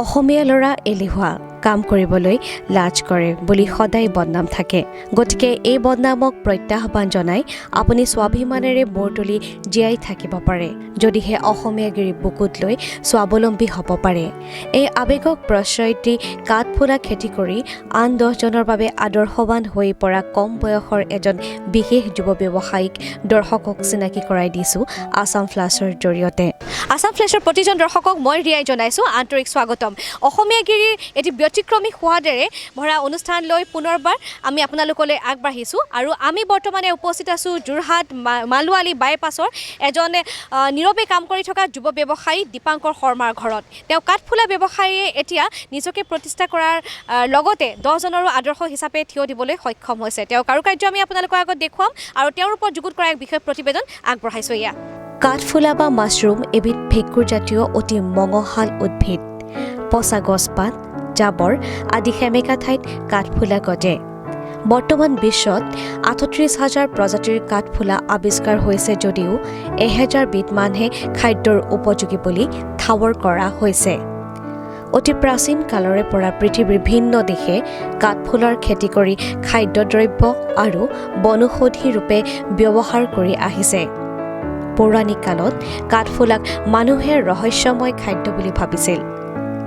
অসমীয়া ল'ৰা এলেহুৱা কাম কৰিবলৈ লাজ কৰে বুলি সদায় বদনাম থাকে গতিকে এই বদনামক প্ৰত্যাহ্বান জনাই আপুনি স্বাভিমানেৰে মূৰ তুলি জীয়াই থাকিব পাৰে যদিহে অসমীয়াগিৰি বুকুত লৈ স্বাৱলম্বী হ'ব পাৰে এই আৱেগক প্ৰশ্ৰয় দি কাঠফুলা খেতি কৰি আন 10 জনৰ বাবে আদৰ্শৱান হৈ পৰা কম বয়সৰ এজন বিশেষ যুৱ ব্যৱসায়িক দৰ্শকক চিনাকি কৰাই দিছো আসাম ফ্লাছৰ জৰিয়তে আসাম ফ্লাছৰ প্ৰতিজন দৰ্শকক মই ৰিয়াই জনাইছো আন্তৰিক স্বাগতম অসমীয়াগিৰিৰ এটি ব্যতিক্ৰমী সোৱাদেৰে ভৰা অনুষ্ঠান লৈ পুনৰবাৰ আমি আপোনালোকলৈ আগবাঢ়িছোঁ আৰু আমি বৰ্তমানে উপস্থিত আছোঁ যোৰহাট মালুৱালী বাইপাছৰ এজন নীৰৱে কাম কৰি থকা যুৱ ব্যৱসায়ী দীপাংকৰ শৰ্মাৰ ঘৰত তেওঁ কাঠফুলা ব্যৱসায়ীয়ে এতিয়া নিজকে প্ৰতিষ্ঠা কৰাৰ লগতে 10 জনৰো আদৰ্শ হিচাপে থিয় দিবলৈ সক্ষম হৈছে তেওঁ কাৰুকাৰ্য আমি আপোনালোকৰ আগত দেখুৱাম আৰু তেওঁৰ ওপৰত যুগুত কৰা এক বিশেষ প্ৰতিবেদন আগবঢ়াইছোঁ এয়া কাঠফুলা বা মাছৰুম এবিধ ভেঁকুৰজাতীয় অতি মঙহাল উদ্ভিদ পচা গছপাত জাবৰ আদি সেমেকা ঠাইত কাঠফুলা গজে বৰ্তমান বিশ্বত ৩৮,০০০ প্ৰজাতিৰ কাঠফুলা আৱিষ্কাৰ হৈছে যদিও ১,০০০ বিধমানহে খাদ্যৰ উপযোগী বুলি ঠাৱৰ কৰা হৈছে অতি প্ৰাচীন কালৰে পৰা পৃথিৱীৰ ভিন্ন দেশে কাঠফুলাৰ খেতি কৰি খাদ্যদ্ৰব্য আৰু বনৌষধি ৰূপে ব্যৱহাৰ কৰি আহিছে পৌৰাণিক কালত কাঠফুলাক মানুহে ৰহস্যময় খাদ্য বুলি ভাবিছিল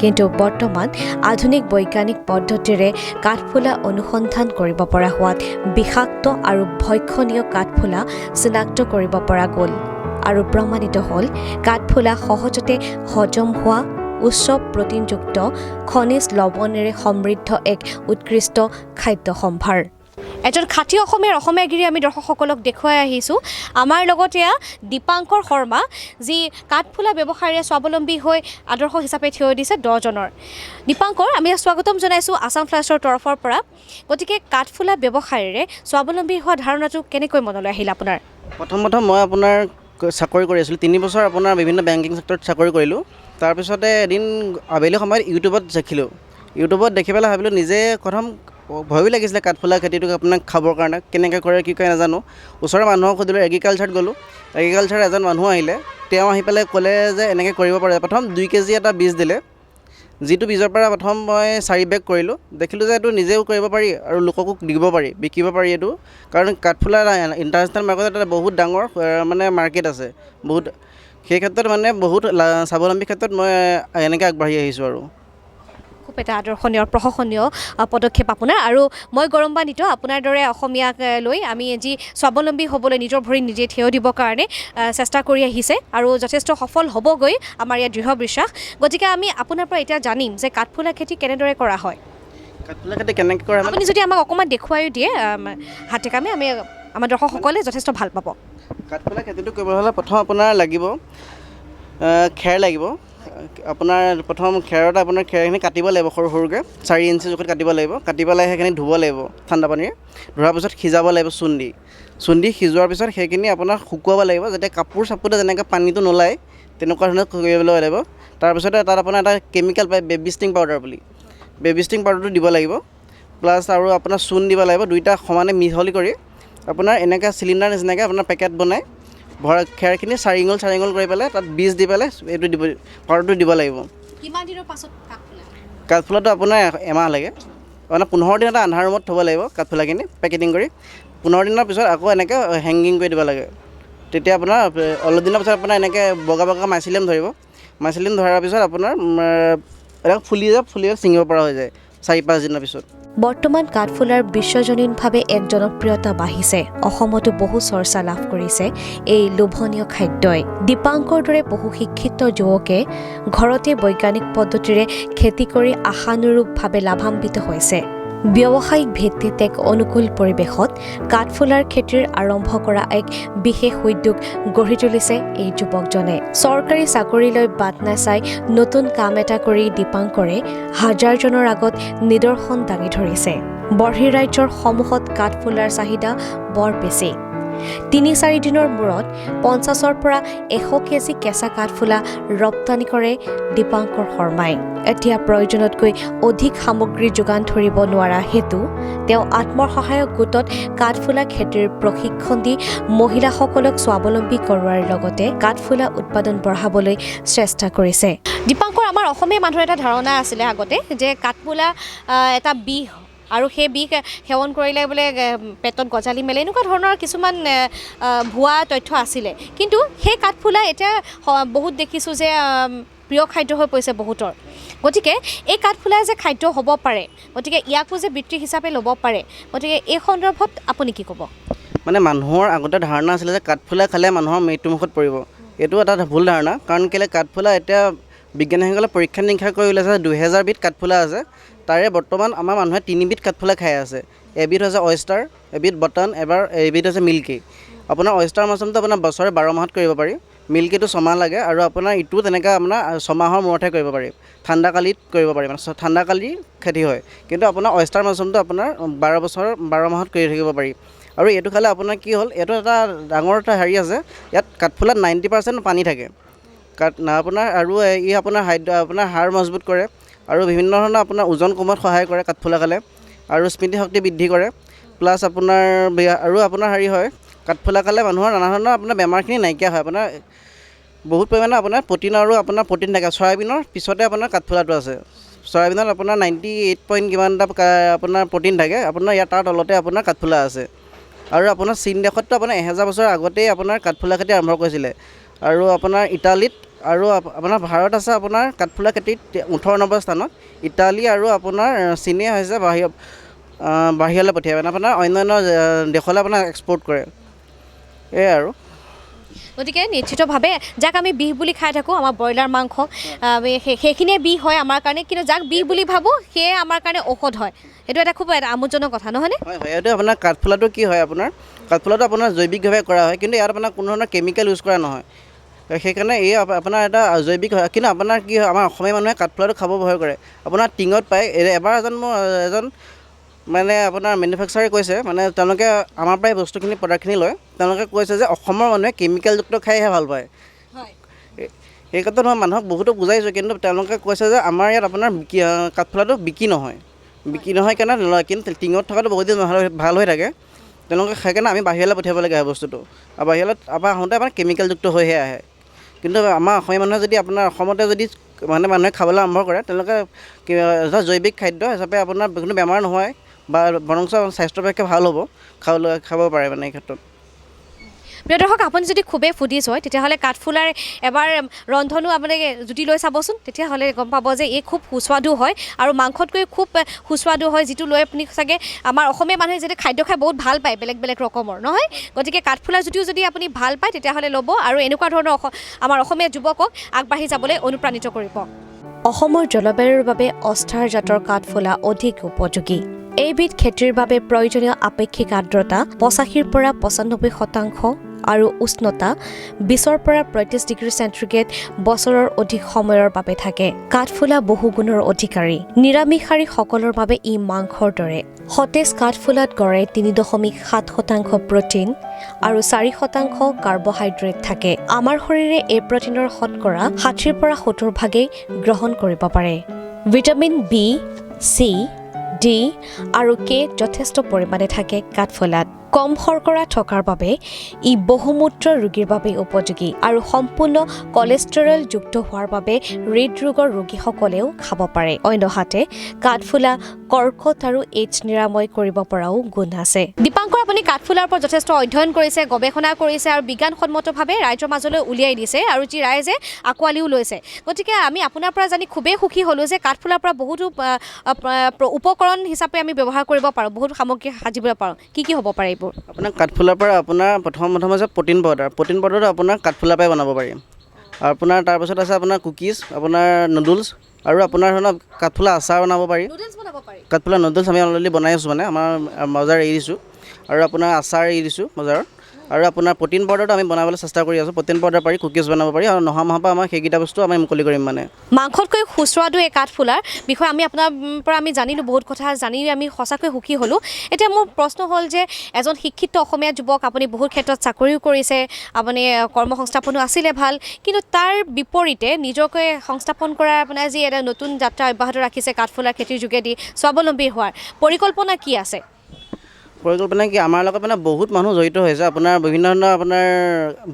কিন্তু বৰ্তমান আধুনিক বৈজ্ঞানিক পদ্ধতিৰে কাঠফুলা অনুসন্ধান কৰিব পৰা হোৱাত বিষাক্ত আৰু ভক্ষণীয় কাঠফুলা চিনাক্ত কৰিব পৰা গ'ল আৰু প্ৰমাণিত হ'ল কাঠফুলা সহজতে হজম হোৱা উচ্চ প্ৰটিনযুক্ত খনিজ লৱণেৰে সমৃদ্ধ এক উৎকৃষ্ট খাদ্য সম্ভাৰ এজন খাটি অসমীয়াগিৰি আমি দৰ্শকসকলক দেখুৱাই আহিছোঁ আমাৰ লগতে দীপাংকৰ শৰ্মা যি কাঠফুলা ব্যৱসায়ীৰে স্বাৱলম্বী হৈ আদৰ্শ হিচাপে থিয় দিছে 10 জনৰ দীপাংকৰ আমি স্বাগতম জনাইছোঁ আসাম ফ্লাছৰ তৰফৰ পৰা গতিকে কাঠফুলা ব্যৱসায়ীৰে স্বাৱলম্বী হোৱা ধাৰণাটো কেনেকৈ মনলৈ আহিল আপোনাৰ প্ৰথম মই আপোনাৰ চাকৰি কৰি আছিলোঁ 3 বছৰ আপোনাৰ বিভিন্ন বেংকিং সেক্টৰত চাকৰি কৰিলোঁ তাৰপিছতে এদিন আবেলি সময়ত ইউটিউবত দেখিলোঁ ইউটিউবত দেখি পেলাই ভাবিলোঁ নিজে প্ৰথম ভয়ো লাগিছিলে কাঠফুলা খেতিটোক আপোনাক খাবৰ কাৰণে কেনেকৈ কৰে কি কৰে নাজানো ওচৰৰ মানুহক সুধিলোঁ এগ্ৰিকালচাৰত গ'লোঁ এগ্ৰিকালচাৰ এজন মানুহ আহিলে তেওঁ আহি পেলাই ক'লে যে এনেকৈ কৰিব পাৰে প্ৰথম 2 কেজি এটা বীজ দিলে যিটো বীজৰ পৰা প্ৰথম মই 4 বেগ কৰিলোঁ দেখিলোঁ যে এইটো নিজেও কৰিব পাৰি আৰু লোককো দিব পাৰি বিকিব পাৰি এইটো কাৰণ কাঠফুলা ইণ্টাৰনেশ্যনেল মাৰ্কেটত এটা বহুত ডাঙৰ মানে মাৰ্কেট আছে বহুত সেই ক্ষেত্ৰত মানে বহুত স্বাৱলম্বী ক্ষেত্ৰত মই এনেকৈ আগবাঢ়ি আহিছোঁ আৰু খুব এটা আদৰ্শনীয় প্ৰশংসনীয় পদক্ষেপ আপোনাৰ আৰু মই গৌৰৱান্বিত আপোনাৰ দৰে অসমীয়াক লৈ আমি যি স্বাৱলম্বী হ'বলৈ নিজৰ ভৰিত নিজে থিয় দিবৰ কাৰণে চেষ্টা কৰি আহিছে আৰু যথেষ্ট সফল হ'বগৈ আমাৰ ইয়াত দৃঢ় বিশ্বাস গতিকে আমি আপোনাৰ পৰা এতিয়া জানিম যে কাঠফুলা খেতি কেনেদৰে কৰা হয় কাঠফুলা খেতি কেনেকৈ কৰা হয় আপুনি যদি আমাক অকণমান দেখুৱাইও দিয়ে হাতে কামে আমি আমাৰ দৰ্শকসকলে যথেষ্ট ভাল পাব কাঠফুলা খেতিটো কৰিবলৈ হ'লে প্ৰথম আপোনাৰ লাগিব খেৰ লাগিব আপোনাৰ প্ৰথম খেৰতে আপোনাৰ খেৰখিনি কাটিব লাগিব সৰু সৰুকৈ 4 ইঞ্চি জোখত কাটিব লাগিব কাটি পেলাই সেইখিনি ধুব লাগিব ঠাণ্ডা পানীৰে ধোৱাৰ পিছত সিজাব লাগিব চূণ দি সিজোৱাৰ পিছত সেইখিনি আপোনাৰ শুকুৱাব লাগিব যাতে কাপোৰ চাপোৰতে যেনেকৈ পানীটো নোলায় তেনেকুৱা ধৰণে কৰিব লাগিব তাৰপিছতে তাত আপোনাৰ এটা কেমিকেল পায় বেবী ষ্টিং পাউডাৰ বুলি বেবী ষ্টিং পাউডাৰটো দিব লাগিব প্লাছ আৰু আপোনাৰ চূণ দিব লাগিব দুইটা সমানে মিহলি কৰি আপোনাৰ এনেকৈ চিলিণ্ডাৰ নিচিনাকৈ আপোনাৰ পেকেট বনাই ভৰা খেৰখিনি 4 আঙুল কৰি পেলাই তাত বীজ দি পেলাই এইটো দিব পাউডাৰটো দিব লাগিব কিমান দিনৰ পাছত কাঠফুলাটো আপোনাৰ এমাহ লাগে মানে 15 দিন এটা আন্ধাৰ ৰুমত থ'ব লাগিব কাঠফুলাখিনি পেকেটিং কৰি 15 দিনৰ পিছত আকৌ এনেকৈ হেংগিং কৰি দিব লাগে তেতিয়া আপোনাৰ অলপ দিনৰ পিছত আপোনাৰ এনেকৈ বগা মাইচিলিয়াম ধৰিব মাইচিলিয়াম ধৰাৰ পিছত আপোনাৰ এনেকৈ ফুলি ছিঙিব পৰা হৈ যায় 4-5 দিনৰ পিছত বৰ্তমান কাঠফুলাৰ বিশ্বজনীনভাৱে এক জনপ্ৰিয়তা বাঢ়িছে অসমতো বহু চৰ্চা লাভ কৰিছে এই লোভনীয় খাদ্যই দীপাংকৰ দৰে বহু শিক্ষিত যুৱকে ঘৰতে বৈজ্ঞানিক পদ্ধতিৰে খেতি কৰি আশানুৰূপভাৱে লাভান্বিত হৈছে ব্যৱসায়িক ভিত্তিত এক অনুকূল পৰিৱেশত কাঠফুলাৰ খেতিৰ আৰম্ভ কৰা এক বিশেষ উদ্যোগ গঢ়ি তুলিছে এই যুৱকজনে চৰকাৰী চাকৰিলৈ বাট নাচাই নতুন কাম এটা কৰি দীপাংকৰে হাজাৰজনৰ আগত নিদৰ্শন দাঙি ধৰিছে বৰ্হিৰাজ্যৰ সমূহত কাঠফুলাৰ চাহিদা বৰ বেছি 3-4 দিনৰ মূৰত 50ৰ পৰা 100 কেজি কেঁচা কাঠফুলা ৰপ্তানি কৰে দীপাংকৰ শৰ্মাই এতিয়া প্ৰয়োজনতকৈ অধিক সামগ্ৰী যোগান ধৰিব নোৱাৰা হেতু তেওঁ আত্মসহায়ক গোটত কাঠফুলা খেতিৰ প্ৰশিক্ষণ দি মহিলাসকলক স্বাৱলম্বী কৰোৱাৰ লগতে কাঠফুলা উৎপাদন বঢ়াবলৈ চেষ্টা কৰিছে দীপাংকৰ আমাৰ আমাৰ অসমীয়া মানুহৰ এটা ধাৰণা আছিলে আগতে যে কাঠফুলা এটা বিষ আৰু সেই বিষ সেৱন কৰিলে বোলে পেটত গজালি মেলে এনেকুৱা ধৰণৰ কিছুমান ভুৱা তথ্য আছিলে কিন্তু সেই কাঠফুলা এতিয়া বহুত দেখিছোঁ যে প্ৰিয় খাদ্য হৈ পৰিছে বহুতৰ গতিকে এই কাঠফুলা যে খাদ্য হ'ব পাৰে গতিকে ইয়াকো যে বৃত্তি হিচাপে ল'ব পাৰে গতিকে এই সন্দৰ্ভত আপুনি কি ক'ব মানে মানুহৰ আগতে ধাৰণা আছিলে যে কাঠফুলা খালে মানুহৰ মৃত্যুমুখত পৰিব এইটো এটা ভুল ধাৰণা কাৰণ কেলৈ কাঠফুলা এতিয়া বিজ্ঞানীসকলে পৰীক্ষা নিৰীক্ষা কৰি ওলাইছে 2000 বিধ কাঠফুলা আছে তাৰে বৰ্তমান আমাৰ মানুহে 3 বিধ কাঠফুলা খাই আছে এবিধ হৈছে অয়েষ্টাৰ এবিধ বটন এবিধ হৈছে মিল্কি আপোনাৰ অয়েষ্টাৰ মাছৰুমটো আপোনাৰ বছৰে 12 মাহত কৰিব পাৰি মিল্কিটো 6 মাহ লাগে আৰু আপোনাৰ ইটো তেনেকৈ আপোনাৰ 6 মাহৰ মূৰতহে কৰিব পাৰি ঠাণ্ডাকালিত কৰিব পাৰি মানে ঠাণ্ডাকালিৰ খেতি হয় কিন্তু আপোনাৰ অয়েষ্টাৰ মাছৰুমটো আপোনাৰ 12 মাহত কৰি থাকিব পাৰি আৰু এইটো খালে আপোনাৰ কি হ'ল এইটো এটা ডাঙৰ এটা হেৰি আছে ইয়াত কাঠফুলাত 90% পানী থাকে আপোনাৰ আৰু ই আপোনাৰ আপোনাৰ হাড় মজবুত কৰে আৰু বিভিন্ন ধৰণৰ আপোনাৰ ওজন কমোৱাত সহায় কৰে কাঠফুলা খালে আৰু স্মৃতিশক্তি বৃদ্ধি কৰে প্লাছ আপোনাৰ আৰু আপোনাৰ হেৰি হয় কাঠফুলা খালে মানুহৰ নানা ধৰণৰ আপোনাৰ বেমাৰখিনি নাইকিয়া হয় আপোনাৰ বহুত পৰিমাণে আপোনাৰ প্ৰ'টিন আৰু আপোনাৰ প্ৰ'টিন থাকে চয়াবিনৰ পিছতে আপোনাৰ কাঠফুলাটো আছে চয়াবিনত আপোনাৰ 98 কিমানটা আপোনাৰ প্ৰ'টিন থাকে আপোনাৰ ইয়াৰ তাৰ তলতে আপোনাৰ কাঠফুলা আছে আৰু আপোনাৰ চীন দেশততো আপোনাৰ 1000 বছৰ আগতেই আপোনাৰ কাঠফুলা খেতি আৰম্ভ কৰিছিলে আৰু আপোনাৰ ইটালীত আৰু আপোনাৰ ভাৰত আছে আপোনাৰ কাঠফুলা খেতিত 18 নম্বৰ স্থানত ইটালী আৰু আপোনাৰ চীনে হৈছে বাহিৰলৈ পঠিয়াই মানে আপোনাৰ অন্যান্য দেশলৈ আপোনাৰ এক্সপৰ্ট কৰে এই আৰু গতিকে নিশ্চিতভাৱে যাক আমি বিষ বুলি খাই থাকোঁ আমাৰ ব্ৰইলাৰ মাংস সেইখিনিয়ে বিষ হয় আমাৰ কাৰণে কিন্তু যাক বিষ বুলি ভাবোঁ সেয়ে আমাৰ কাৰণে ঔষধ হয় এইটো এটা খুব আমোদজনক কথা নহয়নে হয় হয় এইটো আপোনাৰ কাঠফুলাটো কি হয় কাঠফুলাটো আপোনাৰ জৈৱিকভাৱে কৰা হয় কিন্তু ইয়াত আপোনাৰ কোনো ধৰণৰ কেমিকেল ইউজ কৰা নহয় সেইকাৰণে এই আপোনাৰ এটা জৈৱিক হয় কিন্তু আপোনাৰ কি হয় আমাৰ অসমীয়া মানুহে কাঠফুলাটো খাব ভয় কৰে আপোনাৰ টিঙত পায় এবাৰ এজন মানে আপোনাৰ মেনুফেকচাৰে কৈছে মানে তেওঁলোকে আমাৰ পৰাই বস্তুখিনি প্ৰডাক্টখিনি লয় তেওঁলোকে কৈছে যে অসমৰ মানুহে কেমিকেলযুক্ত খাইহে ভাল পায় এই ক্ষেত্ৰত মই মানুহক বহুতো বুজাইছোঁ কিন্তু তেওঁলোকে কৈছে যে আমাৰ ইয়াত আপোনাৰ কাঠফুলাটো বিক্ৰী নহয় কাৰণে নলয় কিন্তু টিঙত থকাটো বহুত দিন ভাল হৈ থাকে তেওঁলোকে সেইকাৰণে আমি বাহিৰলৈ পঠিয়াব লাগে হয় বস্তুটো আৰু বাহিৰত আহোঁতে আপোনাৰ কেমিকেলযুক্ত হৈহে আহে কিন্তু আমাৰ অসমীয়া মানুহে যদি আপোনাৰ অসমতে যদি মানুহে খাবলৈ আৰম্ভ কৰে তেওঁলোকে জৈৱিক খাদ্য হিচাপে আপোনাৰ কোনো বেমাৰ নহয় বা বৰঞ্চ স্বাস্থ্যৰ পক্ষে ভাল হ'ব খাব পাৰে মানে এই ক্ষেত্ৰত প্ৰিয় দৰ্শক আপুনি যদি খুবেই ফুডিজ হয় তেতিয়াহ'লে কাঠফুলাৰ এবাৰ ৰন্ধনো আপুনি জুতি লৈ চাবচোন তেতিয়াহ'লে গম পাব যে এই খুব সুস্বাদু হয় আৰু মাংসতকৈ খুব সুস্বাদু হয় যিটো লৈ আপুনি চাগে আমাৰ অসমীয়া মানুহে যেতিয়া খাদ্য খাই বহুত ভাল পায় বেলেগ বেলেগ ৰকমৰ নহয় গতিকে কাঠফুলাৰ জুতিও যদি আপুনি ভাল পায় তেতিয়াহ'লে ল'ব আৰু এনেকুৱা ধৰণৰ আমাৰ অসমীয়া যুৱকক আগবাঢ়ি যাবলৈ অনুপ্ৰাণিত কৰিব অসমৰ জলবায়ুৰ বাবে অস্থাৰ জাতৰ কাঠফুলা অধিক উপযোগী এইবিধ খেতিৰ বাবে প্ৰয়োজনীয় আপেক্ষিক আৰ্দ্ৰতা 85 পৰা 95% আৰু উষ্ণতা 20 পৰা 35 ডিগ্ৰী চেণ্টিগ্ৰেড বছৰৰ অধিক সময়ৰ বাবে থাকে কাঠফুলা বহু গুণৰ অধিকাৰী নিৰামিষাৰীসকলৰ বাবে ই মাংসৰ দৰে সতেজ কাঠফুলাত গড়ে 3.7% প্ৰ'টিন আৰু 4% কাৰ্বহাইড্ৰেট থাকে আমাৰ শৰীৰে এই প্ৰ'টিনৰ শতকৰা 60 পৰা 70% গ্ৰহণ কৰিব পাৰে ভিটামিন বি চি ডি আৰু কে যথেষ্ট পৰিমাণে থাকে কাঠফুলাত কম শৰ্কৰা থকাৰ বাবে ই বহুমূত্ৰ ৰোগীৰ বাবে উপযোগী আৰু সম্পূৰ্ণ কলেষ্টৰলযুক্ত হোৱাৰ বাবে হৃদৰোগৰ ৰোগীসকলেও খাব পাৰে অন্যহাতে কাঠফুলা কৰ্কট আৰু এইডছ নিৰাময় কৰিব পৰাও গুণ আছে দীপাংকৰ আপুনি কাঠফুলাৰ ওপৰত যথেষ্ট অধ্যয়ন কৰিছে গৱেষণা কৰিছে আৰু বিজ্ঞানসন্মতভাৱে ৰাইজৰ মাজলৈ উলিয়াই দিছে আৰু যি ৰাইজে আঁকোৱালিও লৈছে গতিকে আমি আপোনাৰ পৰা জানি খুবেই সুখী হ'লোঁ যে কাঠফুলাৰ পৰা বহুতো উপকৰণ হিচাপে আমি ব্যৱহাৰ কৰিব পাৰোঁ বহুত সামগ্ৰী সাজিব পাৰোঁ কি হ'ব পাৰে এইবোৰ আপোনাৰ কাঠফুলাৰ পৰা আপোনাৰ প্ৰথম আছে প্ৰ'টিন পাউডাৰটো আপোনাৰ কাঠফুলাৰ পৰাই বনাব পাৰি আৰু আপোনাৰ তাৰপিছত আছে আপোনাৰ কুকিজ আপোনাৰ নুডলছ আৰু আপোনাৰ ধৰণৰ কাঠফুলা আচাৰ বনাব পাৰি কাঠফুলা নুডলছ আমি অলৰেডি বনাই আছোঁ মানে আমাৰ বজাৰ এৰি দিছোঁ আৰু আপোনাৰ আচাৰ এৰি দিছোঁ বজাৰত আৰু আপোনাৰ প্ৰ'টিন পাউডাৰটো আমি বনাবলৈ চেষ্টা কৰি আছোঁ প্ৰ'টিন পাউডাৰ পাৰি কুকিজ বনাব পাৰি আৰু নহা মাহৰ পৰা আমাৰ সেইকেইটা বস্তু আমি মুকলি কৰিম মানে মাংসতকৈ সুস্বাদু এই কাঠফুলাৰ বিষয়ে আমি আপোনাৰ পৰা আমি জানিলোঁ বহুত কথা জানি আমি সঁচাকৈ সুখী হ'লোঁ এতিয়া মোৰ প্ৰশ্ন হ'ল যে এজন শিক্ষিত অসমীয়া যুৱক আপুনি বহুত ক্ষেত্ৰত চাকৰিও কৰিছে আপুনি কৰ্মসংস্থাপনো আছিলে ভাল কিন্তু তাৰ বিপৰীতে নিজকে সংস্থাপন কৰাৰ আপোনাৰ যি এটা নতুন যাত্ৰা অব্যাহত ৰাখিছে কাঠফুলাৰ খেতিৰ যোগেদি স্বাৱলম্বী হোৱাৰ পৰিকল্পনা কি আছে পৰিকল্পনা কি আমাৰ লগত মানে বহুত মানুহ জড়িত হৈছে আপোনাৰ বিভিন্ন ধৰণৰ আপোনাৰ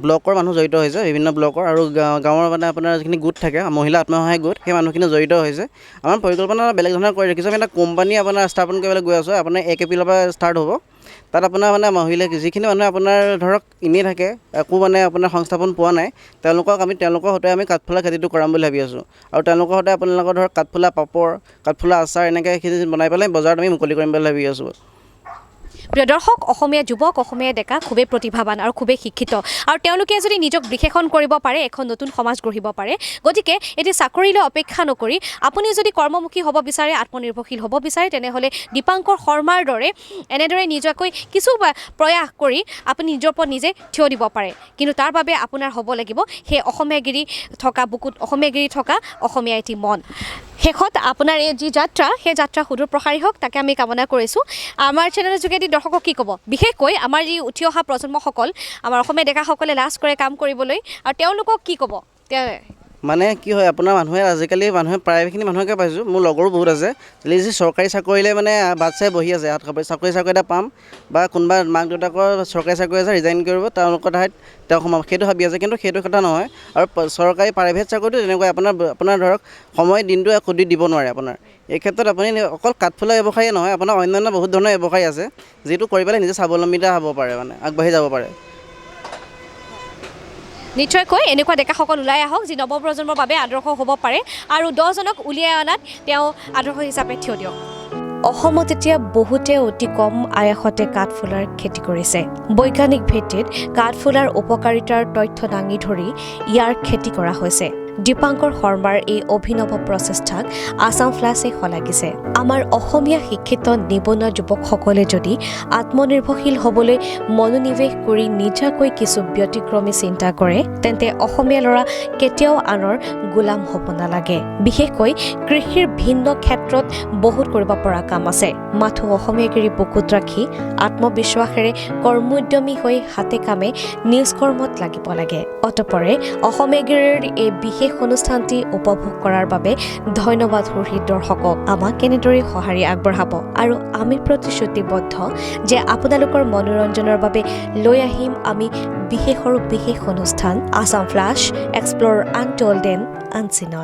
ব্লকৰ মানুহ জড়িত হৈছে বিভিন্ন ব্লকৰ আৰু গাঁৱৰ মানে আপোনাৰ যিখিনি গোট থাকে মহিলা আত্মসহায়ক গোট সেই মানুহখিনি জড়িত হৈছে আমাৰ পৰিকল্পনা বেলেগ ধৰণৰ কৰি ৰাখিছোঁ আমি এটা কোম্পানী আপোনাৰ স্থাপন কৰিবলৈ গৈ আছোঁ আপোনাৰ 1 এপ্ৰিলৰ পৰা ষ্টাৰ্ট হ'ব তাত আপোনাৰ মানে মহিলা যিখিনি মানুহে আপোনাৰ ধৰক এনেই থাকে একো মানে আপোনাৰ সংস্থাপন পোৱা নাই তেওঁলোকৰ সৈতে আমি কাঠফুলা খেতিটো কৰাম বুলি ভাবি আছোঁ আৰু তেওঁলোকৰ সৈতে আপোনালোকৰ ধৰক কাঠফুলা পাপৰ কাঠফুলা আচাৰ এনেকৈ সেইখিনি বনাই পেলাই বজাৰত আমি মুকলি কৰিম বুলি ভাবি আছোঁ প্ৰিয় দৰ্শক অসমীয়া যুৱক অসমীয়া ডেকা খুবেই প্ৰতিভাৱান আৰু খুবেই শিক্ষিত আৰু তেওঁলোকে যদি নিজক বিশেষণ কৰিব পাৰে এখন নতুন সমাজ গঢ়িব পাৰে গতিকে এটি চাকৰিলৈ অপেক্ষা নকৰি আপুনি যদি কৰ্মমুখী হ'ব বিচাৰে আত্মনিৰ্ভৰশীল হ'ব বিচাৰে তেনেহ'লে দীপাংকৰ শৰ্মাৰ দৰে এনেদৰে নিজকৈ কিছু প্ৰয়াস কৰি আপুনি নিজৰ ওপৰত নিজে থিয় দিব পাৰে কিন্তু তাৰ বাবে আপোনাৰ হ'ব লাগিব সেই অসমীয়াগিৰি থকা বুকুত অসমীয়াগিৰি থকা অসমীয়া এটি মন শেষত আপোনাৰ এই যি যাত্ৰা সেই যাত্ৰা সুদূৰ প্ৰসাৰী হওক তাকে আমি কামনা কৰিছোঁ আমাৰ চেনেলৰ যোগেদি দৰ্শকক কি ক'ব বিশেষকৈ আমাৰ যি উঠি অহা প্ৰজন্মসকল আমাৰ অসমীয়া ডেকাসকলে লাজ কৰে কাম কৰিবলৈ আৰু তেওঁলোকক কি ক'ব মানে কি হয় আপোনাৰ আজিকালি প্ৰায়খিনি মানুহকে পাইছোঁ মোৰ লগৰো বহুত আছে যি চৰকাৰী চাকৰিলৈ মানে বাট চাই বহি আছে চাকৰি এটা পাম বা কোনোবা মাক দেউতাকৰ চৰকাৰী চাকৰি আছে ৰিজাইন কৰিব তেওঁলোকৰ ঠাইত তেওঁ সোমাম সেইটো ভাবি আছে কিন্তু সেইটো কথা নহয় আৰু চৰকাৰী প্ৰাইভেট চাকৰিটো তেনেকুৱাই আপোনাৰ ধৰক সময় দিনটো সুধি দিব নোৱাৰে আপোনাৰ এই ক্ষেত্ৰত আপুনি অকল কাঠফুলা ব্যৱসায়ী নহয় আপোনাৰ অন্যান্য বহুত ধৰণৰ ব্যৱসায় আছে যিটো কৰি পেলাই নিজে স্বাৱলম্বিতা হ'ব পাৰে মানে আগবাঢ়ি যাব পাৰে নিশ্চয়কৈ এনেকুৱা ডেকাসকল ওলাই আহক যি নৱপ্ৰজন্মৰ বাবে আদৰ্শ হ'ব পাৰে আৰু 10জনক উলিয়াই অনাত তেওঁ আদৰ্শ হিচাপে থিয় দিয়ক অসমত এতিয়া বহুতে অতি কম আয়াসতে কাঠফুলাৰ খেতি কৰিছে বৈজ্ঞানিক ভিত্তিত কাঠফুলাৰ উপকাৰিতাৰ তথ্য দাঙি ধৰি ইয়াৰ খেতি কৰা হৈছে দীপাংকৰ শৰ্মাৰ এই অভিনৱ প্ৰচেষ্টাক আছাম ফ্লাছে শলাগিছে আমাৰ অসমীয়া শিক্ষিত নিবনুৱা যুৱকসকলে যদি আত্মনিৰ্ভৰশীল হ'বলৈ মনোনিৱেশ কৰি নিজাকৈ কিছু ব্যতিক্ৰমী চিন্তা কৰে তেন্তে অসমীয়া ল'ৰা কেতিয়াও আনৰ গোলাম হ'ব নালাগে বিশেষকৈ কৃষিৰ ভিন্ন ক্ষেত্ৰত বহুত কৰিব পৰা কাম আছে মাথো অসমীয়াগিৰি বুকুত ৰাখি আত্মবিশ্বাসেৰে কৰ্মোদ্যমী হৈ হাতে কামে নিজ কৰ্মত লাগিব লাগে অতঃপৰে অসমীয়াগিৰিৰ এই বিশেষ অনুষ্ঠানটি উপভোগ কৰাৰ বাবে ধন্যবাদ সুহৃদ দৰ্শকক আমাক কেনেদৰে সঁহাৰি আগবঢ়াব আৰু আমি প্ৰতিশ্ৰুতিবদ্ধ যে আপোনালোকৰ মনোৰঞ্জনৰ বাবে লৈ আহিম আমি বিশেষ অনুষ্ঠান Assam flash explore untold and আনচিনত